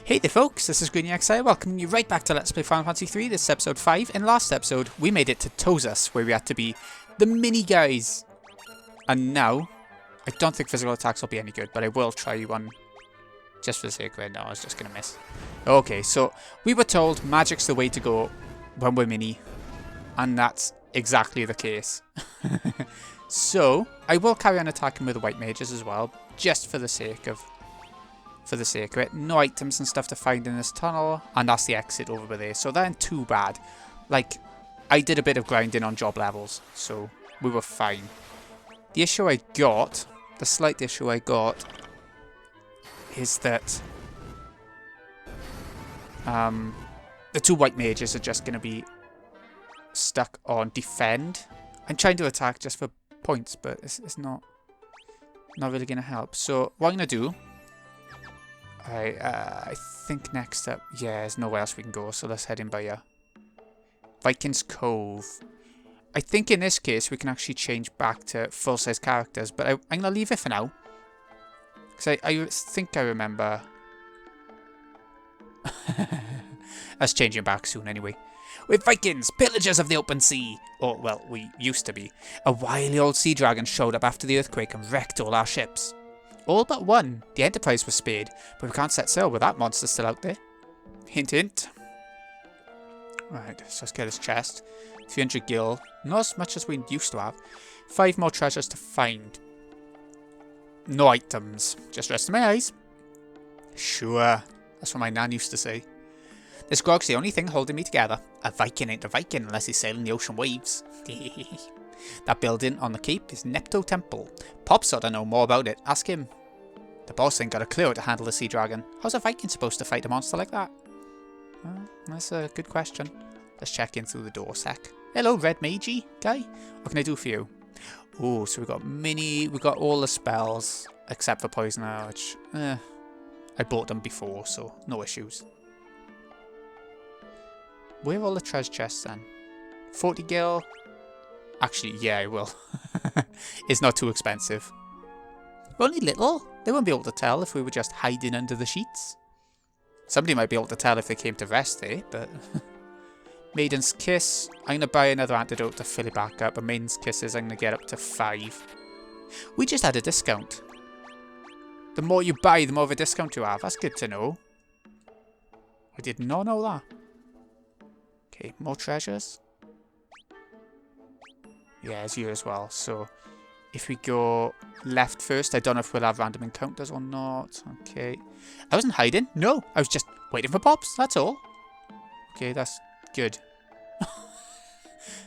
Hey there folks, this is GreenyXI, welcoming you right back to Let's Play Final Fantasy 3. This is episode 5. In last episode, we made it to Tosus, where we had to be the mini guys. And now, I don't think physical attacks will be any good, but I will try you one just for the sake of it. No, I was just going to miss. Okay, so we were told magic's the way to go when we're mini, and that's exactly the case. So, I will carry on attacking with the white mages as well, just for the sake of it. No items and stuff to find in this tunnel, and that's the exit over there, so that ain't too bad. Like, I did a bit of grinding on job levels, so we were fine. The issue I got, the slight issue I got, is that the two white mages are just going to be stuck on defend. I'm trying to attack just for points, but it's not really going to help. So what I'm going to do, I think next up, yeah, there's nowhere else we can go, so let's head in by here. Vikings Cove. I think in this case we can actually change back to full-size characters, but I'm going to leave it for now. Because I think I remember us changing back soon anyway. We're Vikings, pillagers of the open sea. Or, well, we used to be. A wily old sea dragon showed up after the earthquake and wrecked all our ships. All but one. The Enterprise was spared, but we can't set sail with that monster still out there. Hint, hint. Right, so let's get this chest. 300 gil. Not as much as we used to have. 5 more treasures to find. No items. Just rest my eyes. Sure. That's what my nan used to say. This grog's the only thing holding me together. A Viking ain't a Viking unless he's sailing the ocean waves. That building on the cape is Nepto Temple. Pop's ought to know more about it. Ask him. The boss ain't got a clue how to handle the sea dragon. How's a Viking supposed to fight a monster like that? Well, that's a good question. Let's check in through the door a sec. Hello, red magey guy. What can I do for you? Oh, so we got all the spells except for poisoner, which I bought them before, so no issues. Where are all the treasure chests then? 40 gil. Actually, yeah, I will. It's not too expensive. We're only little. They won't be able to tell if we were just hiding under the sheets. Somebody might be able to tell if they came to rest there, but... Maiden's Kiss. I'm going to buy another antidote to fill it back up. And Maiden's Kisses, I'm going to get up to 5. We just had a discount. The more you buy, the more of a discount you have. That's good to know. I did not know that. Okay, more treasures. Yeah, it's here as well. So, if we go left first, I don't know if we'll have random encounters or not. Okay. I wasn't hiding. No, I was just waiting for Pops. That's all. Okay, that's good.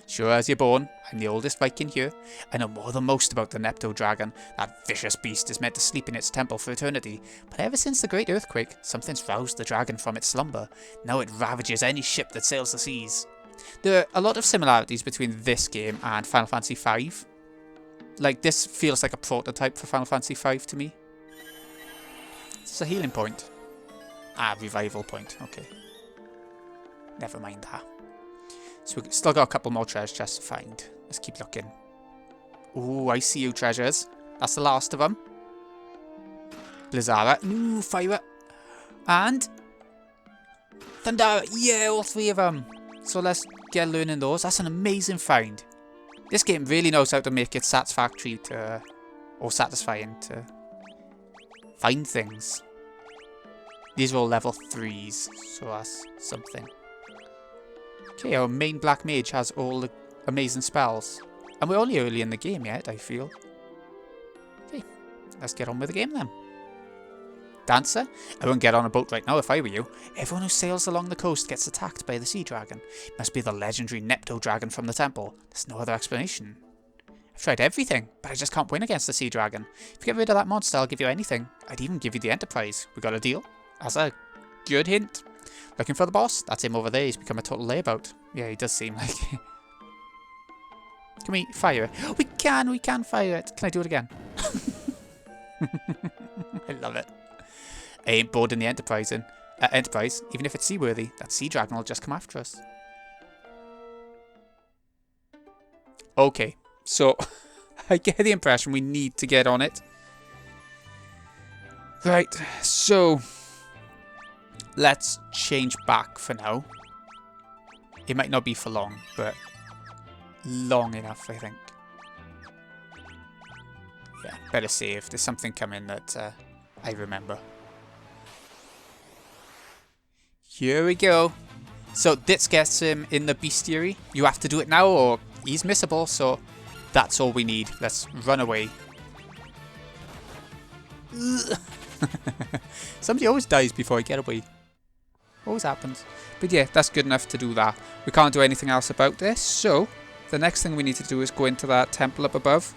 Sure as you're born, I'm the oldest Viking here. I know more than most about the Nepto Dragon. That vicious beast is meant to sleep in its temple for eternity. But ever since the great earthquake, something's roused the dragon from its slumber. Now it ravages any ship that sails the seas. There are a lot of similarities between this game and Final Fantasy V. Like, this feels like a prototype for Final Fantasy V to me. It's a healing point. Ah, revival point. Okay. Never mind that. So we've still got a couple more treasure chests to find. Let's keep looking. Ooh, I see you, treasures. That's the last of them. Blizzara. Ooh, fire. And... Thunder. Yeah, all 3 of them. So let's get learning those. That's an amazing find. This game really knows how to make it satisfactory to... or satisfying to... find things. These are all level 3s. So that's something. Okay, our main black mage has all the amazing spells. And we're only early in the game yet, I feel. Okay, let's get on with the game then. Dancer? I wouldn't get on a boat right now if I were you. Everyone who sails along the coast gets attacked by the sea dragon. It must be the legendary Nepto dragon from the temple. There's no other explanation. I've tried everything, but I just can't win against the sea dragon. If you get rid of that monster, I'll give you anything. I'd even give you the Enterprise. We got a deal? That's a good hint. Looking for the boss? That's him over there. He's become a total layabout. Yeah, he does seem like it. Can we fire it? We can fire it. Can I do it again? I love it. I ain't boarding the Enterprise, even if it's seaworthy. That sea dragon will just come after us. Okay, so I get the impression we need to get on it. Right, so let's change back for now. It might not be for long, but long enough, I think. Yeah, better save. There's something coming that I remember. Here we go. So this gets him in the bestiary. You have to do it now or he's missable, so that's all we need. Let's run away. Somebody always dies before I get away. Always happens. But yeah, that's good enough to do that. We can't do anything else about this, so the next thing we need to do is go into that temple up above.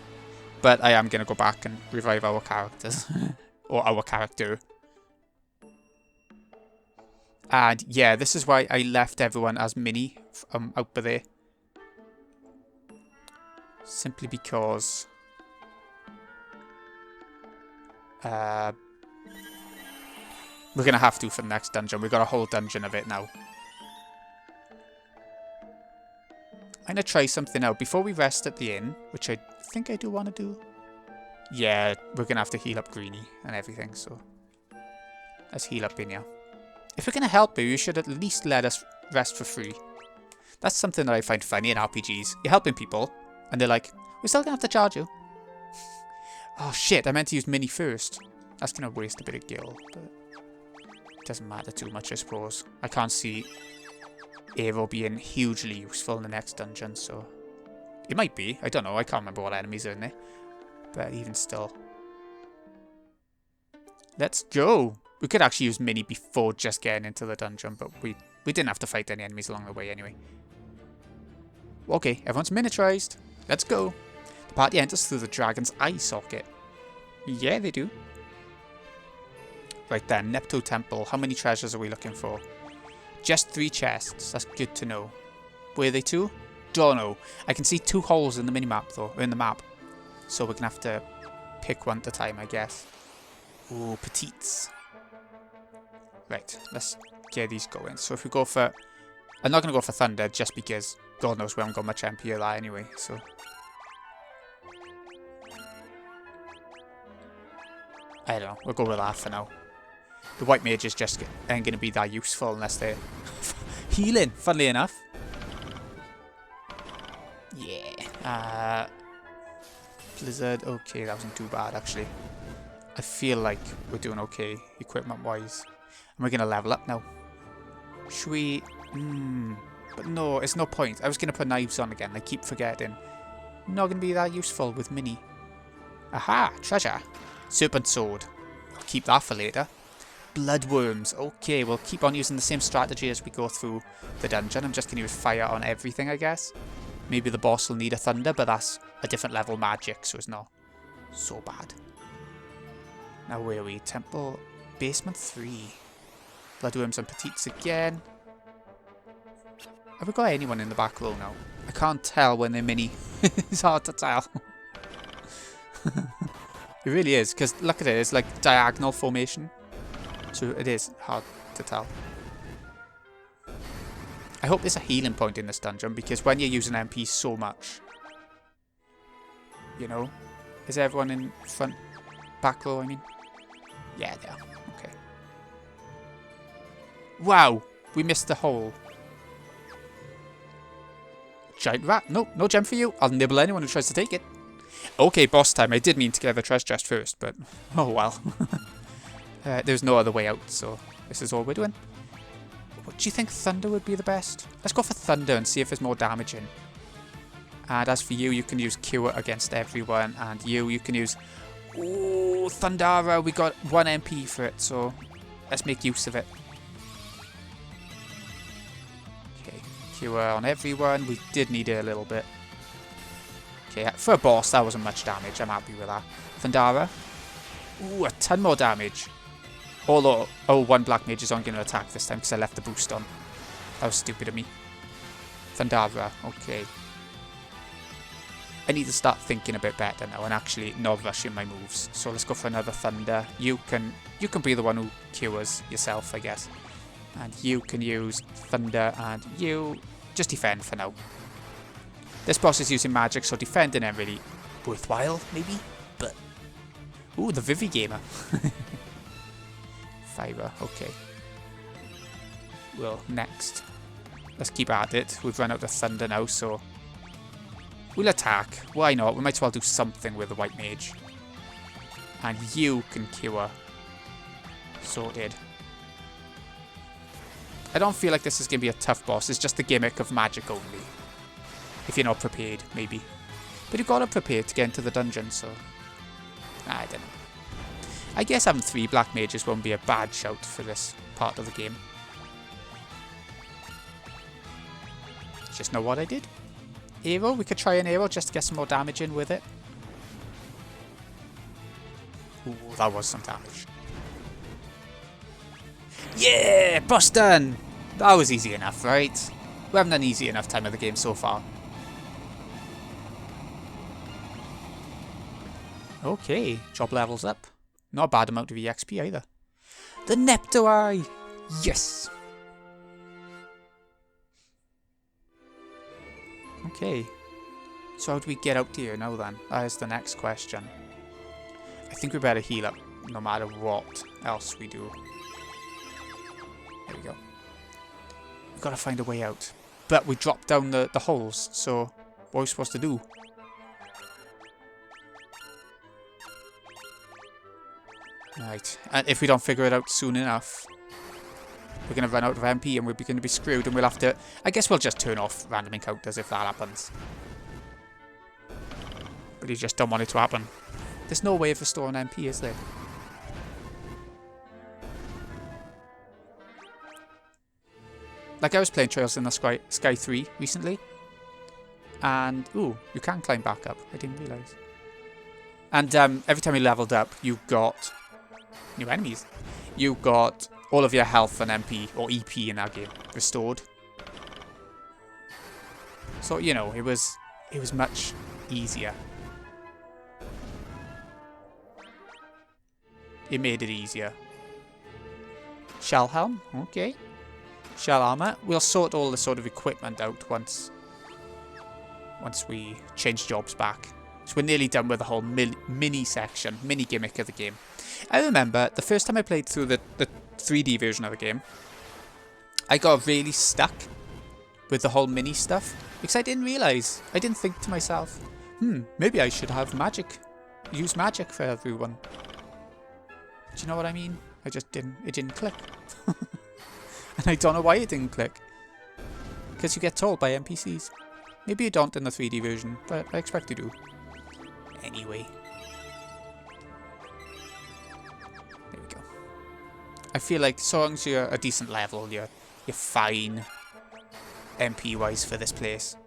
But I am going to go back and revive our characters. Or our character. And yeah, this is why I left everyone as mini out by there. Simply because we're going to have to for the next dungeon. We've got a whole dungeon of it now. I'm going to try something out before we rest at the inn, which I think I do want to do. Yeah, we're going to have to heal up Greenie and everything, so let's heal up in here. If we're going to help you, you should at least let us rest for free. That's something that I find funny in RPGs. You're helping people, and they're like, we're still going to have to charge you. Oh shit, I meant to use Mini first. That's going to waste a bit of gil, but it doesn't matter too much, I suppose. I can't see Aero being hugely useful in the next dungeon, so it might be. I don't know, I can't remember what enemies are in there. But even still. Let's go! We could actually use Mini before just getting into the dungeon, but we didn't have to fight any enemies along the way anyway. Okay, everyone's miniaturized. Let's go. The party enters through the dragon's eye socket. Yeah, they do. Right then, Nepto Temple. How many treasures are we looking for? Just 3 chests. That's good to know. Were they 2? Don't know. I can see 2 holes in the minimap though, or in the map. So we're gonna have to pick one at a time, I guess. Ooh, petites. Right, let's get these going. So if we go for... I'm not going to go for Thunder just because God knows we haven't got much MP of that anyway, so... I don't know, we'll go with that for now. The white mages just ain't going to be that useful unless they're healing, funnily enough. Yeah. Blizzard, okay, that wasn't too bad actually. I feel like we're doing okay, equipment-wise. And we're going to level up now. Should we... But no, it's no point. I was going to put knives on again. I keep forgetting. Not going to be that useful with Mini. Aha! Treasure. Serpent sword. I'll keep that for later. Bloodworms. Okay, we'll keep on using the same strategy as we go through the dungeon. I'm just going to use fire on everything, I guess. Maybe the boss will need a thunder, but that's a different level magic, so it's not so bad. Now where are we? Temple... Basement 3. Bloodworms and petites again. Have we got anyone in the back row now? I can't tell when they're mini. It's hard to tell. It really is, because look at it, it's like diagonal formation. So it is hard to tell. I hope there's a healing point in this dungeon, because when you're using MP so much, you know, is everyone in front, back row, I mean? Yeah, they are. Okay. Wow, we missed the hole. Giant rat. Nope, no gem for you. I'll nibble anyone who tries to take it. Okay, boss time. I did mean to get the treasure chest first, but oh well. There's no other way out, so this is all we're doing. What do you think Thunder would be the best? Let's go for Thunder and see if there's more damage in. And as for you, you can use Cure against everyone, and you can use... Oh, Thundara, we got 1 MP for it, so let's make use of it. Okay, Cure on everyone. We did need it a little bit. Okay, for a boss, that wasn't much damage. I'm happy with that. Thundara. Ooh, a ton more damage. Although, oh, 1 black mage is only going to attack this time because I left the boost on. That was stupid of me. Thundara, okay. I need to start thinking a bit better now and actually not rushing my moves. So let's go for another Thunder. You can be the one who cures yourself, I guess. And you can use Thunder, and you just defend for now. This boss is using magic, so defending ain't really worthwhile, maybe. But ooh, the Vivi Gamer. Fiber, okay. Well, next. Let's keep at it. We've run out of thunder now, so we'll attack. Why not? We might as well do something with the white mage. And you can cure. Sorted. I don't feel like this is going to be a tough boss. It's just the gimmick of magic only. If you're not prepared, maybe. But you've got to prepare to get into the dungeon, so I don't know. I guess having 3 black mages won't be a bad shout for this part of the game. Just know what I did. Arrow, we could try an arrow just to get some more damage in with it. Ooh, that was some damage. Yeah, boss done! That was easy enough, right? We haven't done easy enough time of the game so far. Okay, job levels up. Not a bad amount of EXP either. The Nepto Eye! Yes! Okay. So how do we get out here now then? That is the next question. I think we better heal up no matter what else we do. There we go. We've got to find a way out. But we dropped down the holes, so what are we supposed to do? Right, and if we don't figure it out soon enough, we're going to run out of MP and we're going to be screwed and we'll have to... I guess we'll just turn off random encounters if that happens. But you just don't want it to happen. There's no way of restoring MP, is there? Like, I was playing Trails in the Sky 3 recently. And, ooh, you can climb back up. I didn't realise. And every time you leveled up, you got new enemies. You got all of your health and MP, or EP in that game, restored. So, you know, it was much easier. It made it easier. Shell helm, okay. Shell armor. We'll sort all the sort of equipment out once we change jobs back. So we're nearly done with the whole mini section, mini gimmick of the game. I remember the first time I played through the 3D version of the game, I got really stuck with the whole mini stuff because I didn't realise. I didn't think to myself, maybe I should have magic. Use magic for everyone. Do you know what I mean? It didn't click. And I don't know why it didn't click. Because you get told by NPCs. Maybe you don't in the 3D version, but I expect you do. Anyway. There we go. I feel like so long as you're a decent level, you're fine MP-wise for this place.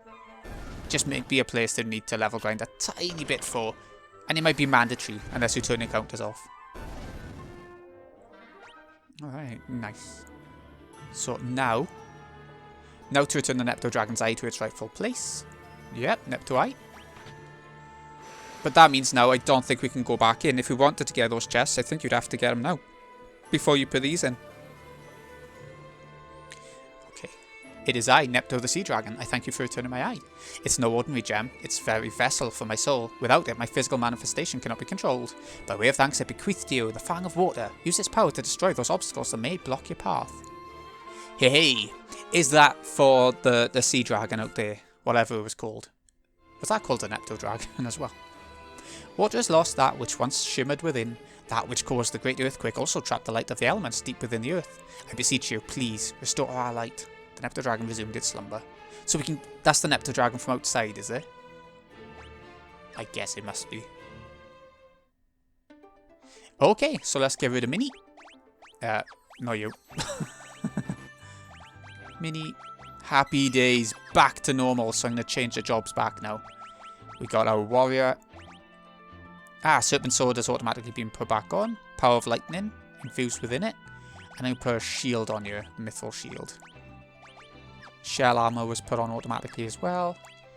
Just may be a place that you need to level grind a tiny bit for. And it might be mandatory unless you turn your counters off. Alright, nice. So now to return the Nepto Dragon's Eye to its rightful place. Yep, Nepto Eye. But that means now I don't think we can go back in. If we wanted to get those chests, I think you'd have to get them now. Before you put these in. Okay. It is I, Nepto the Sea Dragon. I thank you for returning my eye. It's no ordinary gem. It's very vessel for my soul. Without it, my physical manifestation cannot be controlled. By way of thanks, I bequeath to you the Fang of Water. Use its power to destroy those obstacles that may block your path. Hey, is that for the sea dragon out there? Whatever it was called. Was that called a Nepto Dragon as well? Water has lost that which once shimmered within. That which caused the great earthquake also trapped the light of the elements deep within the earth. I beseech you, please, restore our light. The Nepto Dragon resumed its slumber. So we can... That's the Nepto Dragon from outside, is it? I guess it must be. Okay, so let's get rid of Minnie. No you. Minnie. Happy days. Back to normal, so I'm going to change the jobs back now. We got our warrior. Serpent Sword has automatically been put back on. Power of Lightning infused within it. And then put a shield on your Mithril Shield. Shell Armor was put on automatically as well.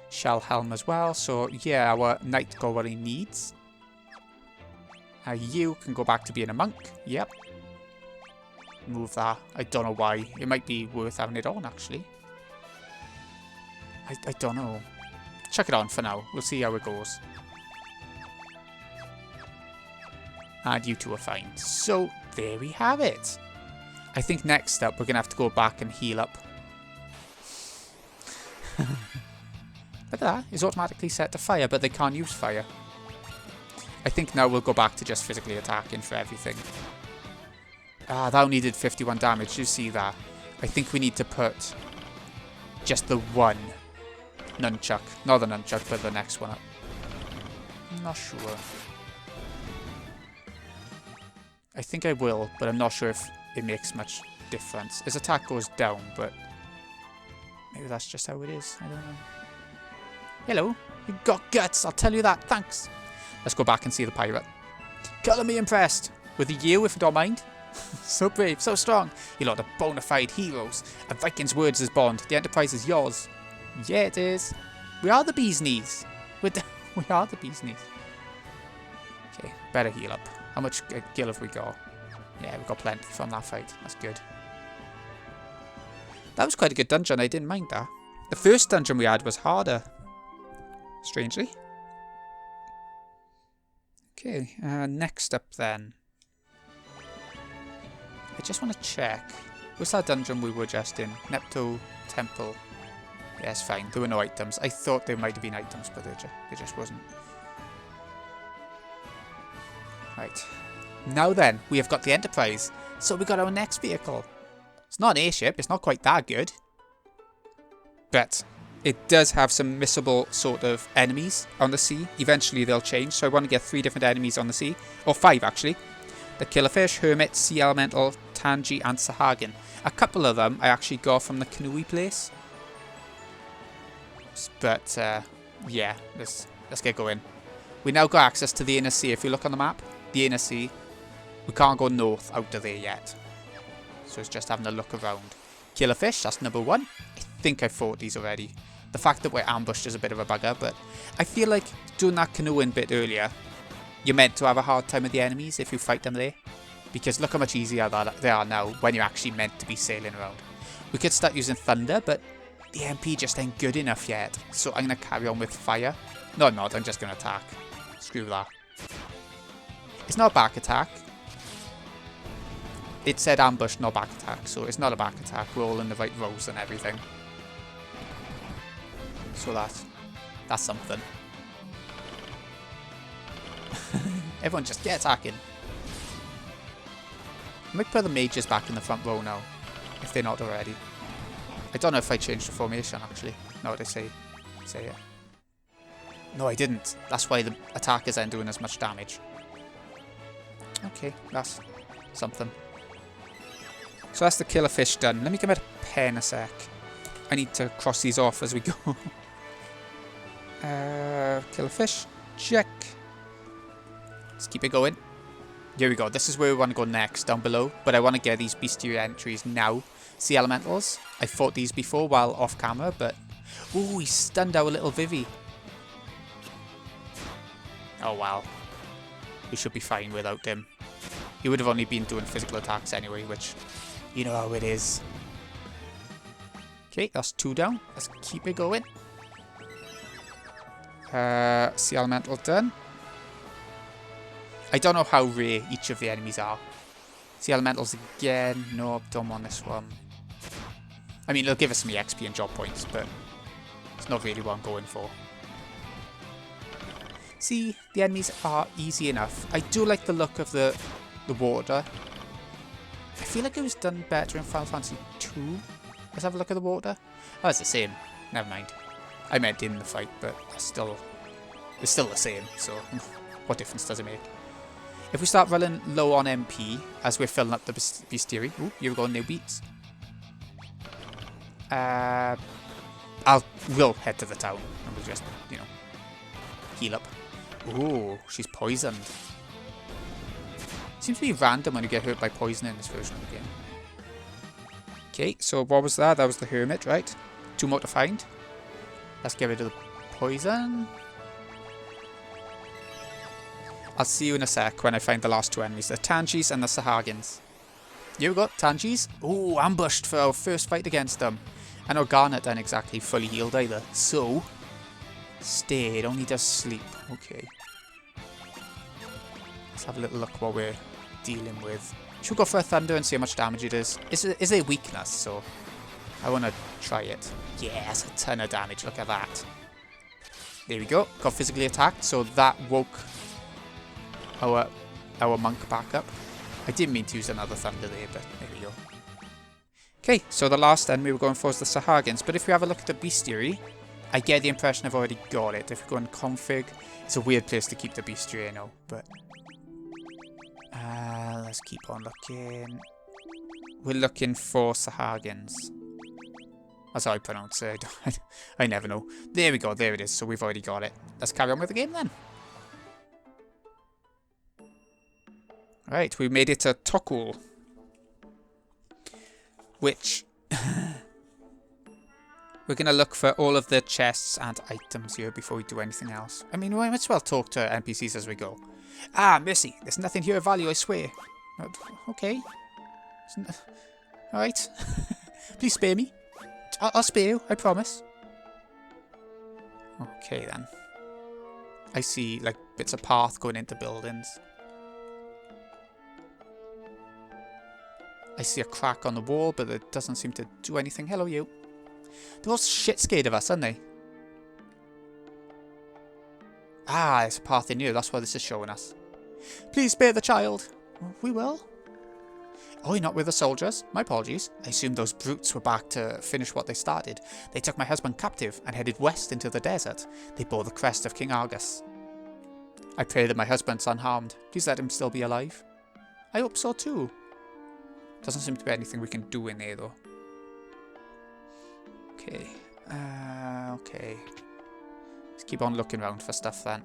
Shell Helm as well. So yeah, our knight got what he needs. You can go back to being a monk. Yep. Move that. I don't know why. It might be worth having it on actually. I don't know. Chuck it on for now. We'll see how it goes. And you two are fine. So, there we have it. I think next up we're going to have to go back and heal up. Look at that. It's automatically set to fire, but they can't use fire. I think now we'll go back to just physically attacking for everything. Ah, that only did 51 damage. You see that? I think we need to put just the one nunchuck. Not the nunchuck, but the next one up. I'm not sure. I think I will, but I'm not sure if it makes much difference. His attack goes down, but maybe that's just how it is. I don't know. Hello. You got guts, I'll tell you that. Thanks. Let's go back and see the pirate. Colour me impressed. With you, if you don't mind. So brave, so strong. You lot are bona fide heroes. A Viking's words is bond. The Enterprise is yours. Yeah, it is. We are the bee's knees. We are the bee's knees. Okay, better heal up. How much gil have we got? Yeah, we've got plenty from that fight. That's good. That was quite a good dungeon. I didn't mind that. The first dungeon we had was harder. Strangely. Okay, next up then. I just want to check. What's that dungeon we were just in? Nepto Temple. Yes, fine. There were no items. I thought there might have been items, but there just wasn't. Right. Now then, we have got the Enterprise. So we got our next vehicle. It's not an airship. It's not quite that good. But it does have some missable sort of enemies on the sea. Eventually they'll change. So I want to get 3 different enemies on the sea. Or 5 actually. The Killerfish, Hermit, Sea Elemental, Tangi and Sahagin. A couple of them I actually got from the canoe place. But yeah, let's get going. We now got access to the inner sea. If you look on the map, the inner sea, we can't go north out of there yet. So it's just having a look around. Killerfish, that's number 1. I think I fought these already. The fact that we're ambushed is a bit of a bugger, but I feel like doing that canoeing bit earlier, you're meant to have a hard time with the enemies if you fight them there. Because look how much easier they are now when you're actually meant to be sailing around. We could start using thunder, but the MP just ain't good enough yet. So I'm going to carry on with fire. No, I'm not. I'm just going to attack. Screw that. It's not a back attack. It said ambush, not back attack. So it's not a back attack. We're all in the right rows and everything. So that's something. Everyone just get attacking. I might put the mages back in the front row now, if they're not already. I don't know if I changed the formation actually. No, they say it. No, I didn't. That's why the attackers aren't doing as much damage. Okay, that's something. So that's the Killerfish done. Let me give it a pen a sec. I need to cross these off as we go. Killerfish, check. Let's keep it going. Here we go. This is where we want to go next, down below. But I want to get these bestiary entries now. Sea Elementals. I fought these before while off camera, but... Ooh, he stunned our little Vivi. Oh, wow. We should be fine without him. He would have only been doing physical attacks anyway, which... You know how it is. Okay, that's 2 down. Let's keep it going. Sea Elemental done. I don't know how rare each of the enemies are. Sea Elementals again. Nope, don't want this one. I mean, it'll give us some XP and job points, but it's not really what I'm going for. See, the enemies are easy enough. I do like the look of the water. I feel like it was done better in Final Fantasy 2. Let's have a look at the water. Oh, it's the same. Never mind. I meant in the fight, but it's still the same, so what difference does it make? If we start running low on MP as we're filling up the bestiary... Ooh, here we go, new beats. We'll head to the town and we'll just, you know, heal up. Ooh, she's poisoned. Seems to be random when you get hurt by poison in this version of the game. Okay, so what was that? That was the Hermit, right? 2 more to find. Let's get rid of the poison. I'll see you in a sec when I find the last 2 enemies. The Tangis and the Sahagins. Here we go, Tangis. Ooh, ambushed for our first fight against them. I know Garnet ain't exactly fully healed either. So, stay, it only does sleep. Okay. Let's have a little look what we're dealing with. Should we go for a thunder and see how much damage it is? Is a weakness, so I want to try it. Yes, a ton of damage. Look at that. There we go. Got physically attacked, so that woke our monk back up. I didn't mean to use another thunder there, but there we go. Okay, so the last enemy we're going for is the Sahagins, but if we have a look at the bestiary, I get the impression I've already got it. If we go in config, it's a weird place to keep the bestiary, I know, but let's keep on looking. We're looking for Sahagins. That's how I pronounce it. I never know. There we go, there it is, so we've already got it. Let's carry on with the game then. Right, we made it to Tokul, which we're going to look for all of the chests and items here before we do anything else. I mean, we might as well talk to NPCs as we go. Ah, Missy, there's nothing here of value, I swear. Okay. Alright. Please spare me. I'll spare you, I promise. Okay then. I see like bits of path going into buildings. I see a crack on the wall, but it doesn't seem to do anything. Hello, you. They're all shit scared of us, aren't they? Ah, there's a path in here. That's what this is showing us. Please spare the child. We will. Oh, you're not with the soldiers? My apologies. I assumed those brutes were back to finish what they started. They took my husband captive and headed west into the desert. They bore the crest of King Argus. I pray that my husband's unharmed. Please let him still be alive. I hope so too. Doesn't seem to be anything we can do in there though. Okay. Okay. Let's keep on looking around for stuff then.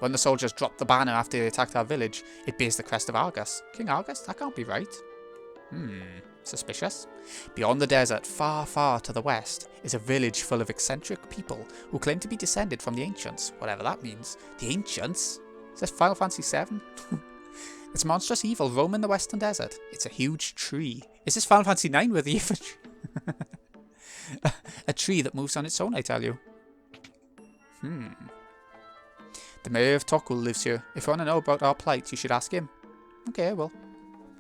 When the soldiers dropped the banner after they attacked our village, it bears the crest of Argus. King Argus? That can't be right. Suspicious. Beyond the desert, far, far to the west, is a village full of eccentric people who claim to be descended from the ancients, whatever that means. The ancients? Is this Final Fantasy VII? It's monstrous evil roaming the western desert. It's a huge tree. Is this Final Fantasy IX with the evil tree? A tree that moves on its own, I tell you. The mayor of Tokul lives here. If you want to know about our plight, you should ask him. Okay, well,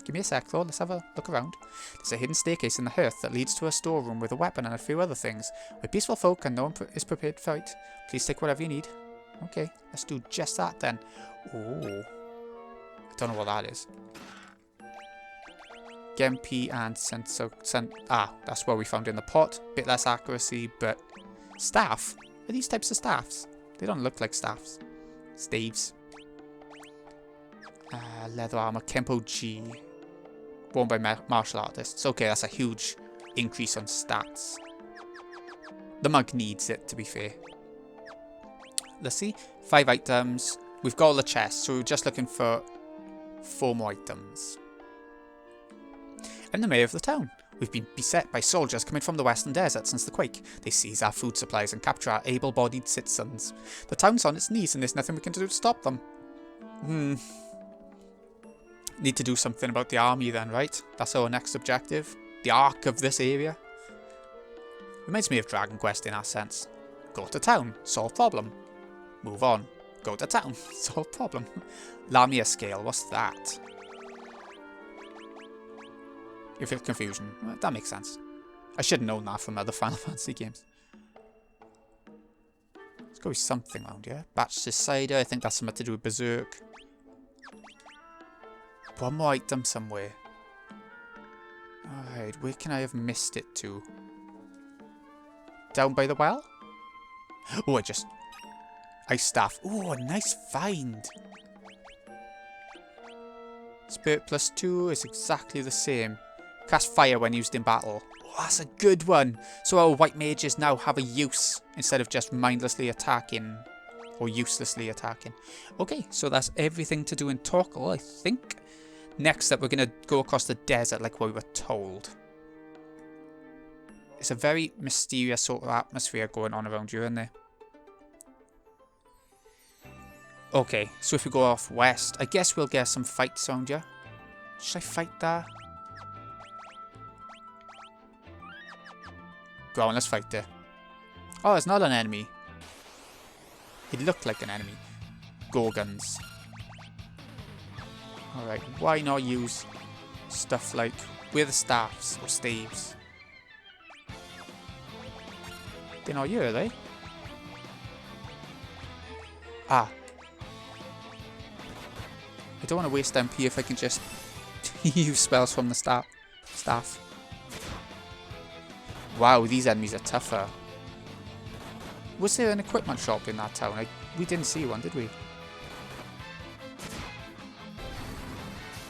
give me a sec though. Let's have a look around. There's a hidden staircase in the hearth that leads to a storeroom with a weapon and a few other things. We're peaceful folk and no one is prepared to fight. Please take whatever you need. Okay, let's do just that then. Oh. I don't know what that is. Gempi and that's what we found in the pot. Bit less accuracy, but staff? Are these types of staffs? They don't look like staffs. Staves. Leather armor, Kempo G. Worn by martial artists. Okay, that's a huge increase on stats. The monk needs it, to be fair. Let's see. 5 items. We've got all the chests, so we're just looking for 4 more items. I'm the mayor of the town. We've been beset by soldiers coming from the western desert since the quake. They seize our food supplies and capture our able-bodied citizens. The town's on its knees and there's nothing we can do to stop them. Need to do something about the army then, right? That's our next objective. The arc of this area. Reminds me of Dragon Quest in that sense. Go to town, solve problem. Move on. Go to town, solve problem. Lamia scale, what's that? You feel confusion. Well, that makes sense. I should have known that from other Final Fantasy games. There's got to be something around here. Batch Cider, I think that's something to do with Berserk. One more item somewhere. Alright, where can I have missed it to? Down by the well? Oh, Ice staff. Oh, a nice find. Spirit plus 2 is exactly the same. Cast fire when used in battle. Oh, that's a good one. So our white mages now have a use instead of just mindlessly attacking or uselessly attacking. Okay, so that's everything to do in Torkel, I think. Next up, we're going to go across the desert like we were told. It's a very mysterious sort of atmosphere going on around you, isn't there? Okay, so if we go off west, I guess we'll get some fights around here. Should I fight there? Go on, let's fight there. Oh, it's not an enemy. It looked like an enemy. Gorgons. Alright, why not use stuff like with staffs or staves? They're not here, are they? Ah. I don't want to waste MP if I can just use spells from the staff. Wow, these enemies are tougher. Was there an equipment shop in that town? We didn't see one, did we?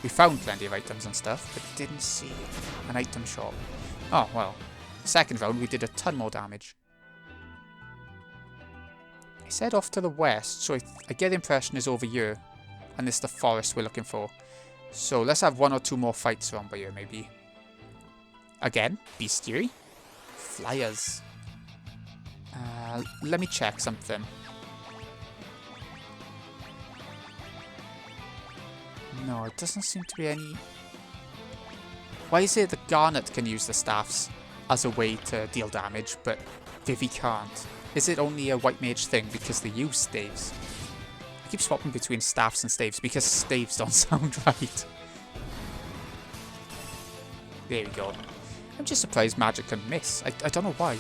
We found plenty of items and stuff, but didn't see an item shop. Oh, well. Second round, we did a ton more damage. He said off to the west, so I get the impression it's over here. And it's the forest we're looking for. So let's have 1 or 2 more fights around by here, maybe. Again, bestiary. Flyers. Let me check something. No, it doesn't seem to be any... Why is it that Garnet can use the staffs as a way to deal damage, but Vivi can't? Is it only a white mage thing because they use staves? I keep swapping between staffs and staves because staves don't sound right. There we go. I'm just surprised magic can miss. I don't know why.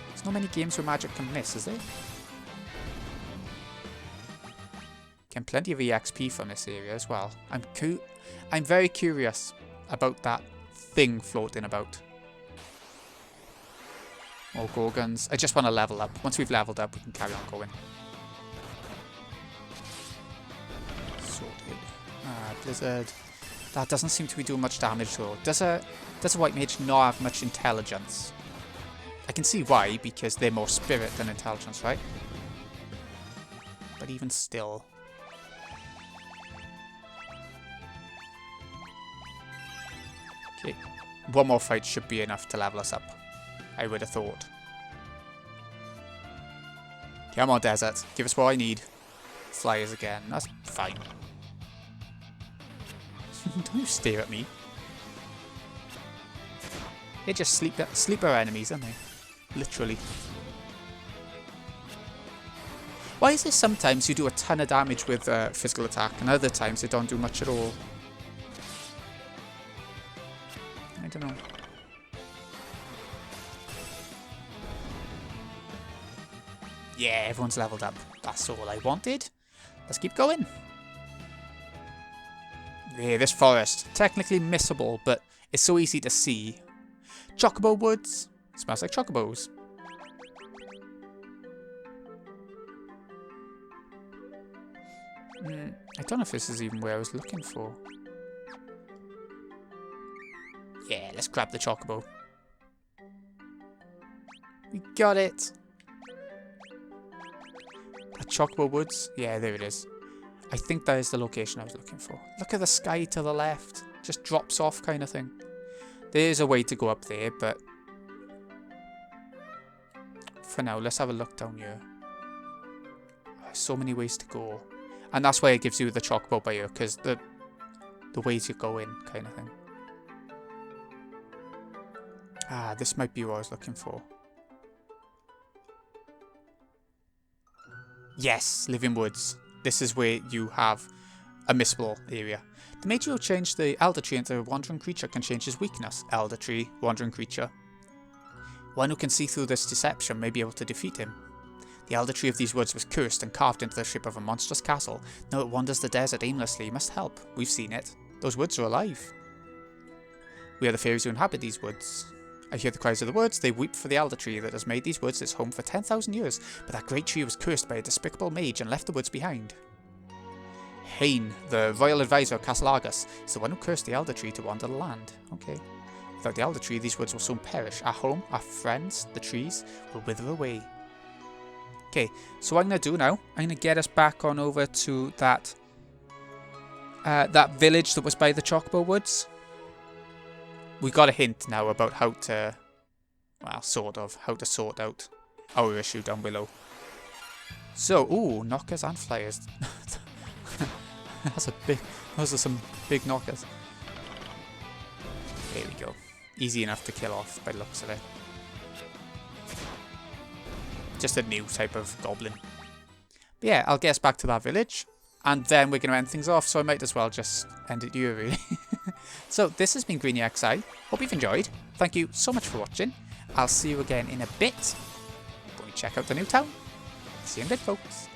There's not many games where magic can miss, is there? Getting plenty of EXP from this area as well. I'm very curious about that thing floating about. More Gorgons. I just want to level up. Once we've leveled up, we can carry on going. Sorted. Blizzard. That doesn't seem to be doing much damage though. Does a white mage not have much intelligence? I can see why, because they're more spirit than intelligence, right? But even still. Okay. 1 more fight should be enough to level us up. I would have thought. Come on, desert. Give us what I need. Flyers again. That's fine. Don't you stare at me. They're just sleeper enemies, aren't they? Literally. Why is it sometimes you do a ton of damage with physical attack and other times they don't do much at all? I don't know. Yeah, everyone's leveled up. That's all I wanted. Let's keep going. Yeah, this forest. Technically missable, but it's so easy to see. Chocobo woods. Smells like chocobos. I don't know if this is even where I was looking for. Yeah, let's grab the chocobo. We got it. At Chocobo Woods? Yeah, there it is. I think that is the location I was looking for. Look at the sky to the left. Just drops off kind of thing. There is a way to go up there, but... for now, let's have a look down here. Oh, so many ways to go. And that's why it gives you the chocobo by here, because the ways you go in kind of thing. Ah, this might be what I was looking for. Yes, Living Woods. This is where you have a missable area. The mage who changed the Elder Tree into a wandering creature can change his weakness. Elder Tree, wandering creature. One who can see through this deception may be able to defeat him. The Elder Tree of these woods was cursed and carved into the shape of a monstrous castle. Now it wanders the desert aimlessly. You must help. We've seen it. Those woods are alive. We are the fairies who inhabit these woods. I hear the cries of the woods. They weep for the Elder Tree that has made these woods its home for 10,000 years. But that great tree was cursed by a despicable mage and left the woods behind. Hain, the royal advisor of Castle Argus, is the one who cursed the Elder Tree to wander the land. Okay. Without the Elder Tree, these woods will soon perish. Our home, our friends, the trees, will wither away. Okay, so what I'm going to do now, I'm going to get us back on over to that village that was by the Chocobo Woods. We got a hint now about how to, well, sort of, how to sort out our issue down below. So, ooh, knockers and flyers. Those are some big knockers. There we go. Easy enough to kill off by the looks of it. Just a new type of goblin. But yeah, I'll get us back to that village. And then we're going to end things off, so I might as well just end it here, really. So, this has been Greeny XI. Hope you've enjoyed. Thank you so much for watching. I'll see you again in a bit. Go and check out the new town. See you in a bit, folks.